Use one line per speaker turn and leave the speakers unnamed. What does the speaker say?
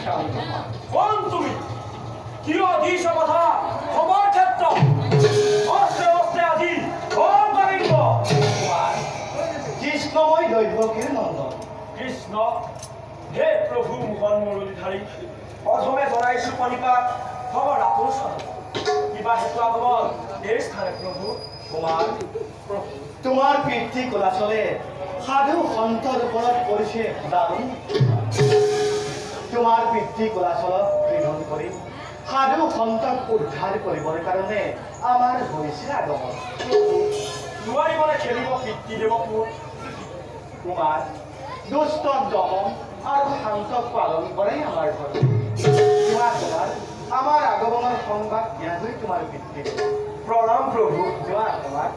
শান্ত হও।
কোন তুমি কিয় দিছ কথা খবৰ ক্ষেত্ৰ অস্তে অস্তে আজি কম পাৰিব
কুমাৰ কৃষ্ণময় দৈৱকীৰ নন্দন।
কৃষ্ণ হে প্ৰভু মোহন মুৰলীধাৰী প্ৰথমে জনাইছো প্ৰণিপাত খবৰ আপোন কিবা হেতু আগমন এই স্থানে প্ৰভু।
কুমাৰ তোমাৰ পিতৃ কলাচলে সাধু সন্তৰ ওপৰত কৰিছে দাৰুণ। তোমাৰ পিতৃ কলাচলক নিধন কৰি সাধু সন্তক উদ্ধাৰ কৰিবৰ কাৰণে আমাৰ হৈছে আগমন।
নোৱাৰিবনে খেলিব পিতৃদেৱক মোৰ।
কুমাৰ দুষ্ট দমন আৰু শান্তক পালন কৰে আমাৰ ঘৰত। তোমাৰ আমাৰ আগমনৰ সংবাদ দিয়াকৈ তোমাৰ পিতৃ
প্ৰণাম প্ৰভু।
যোৱা কুমাৰ।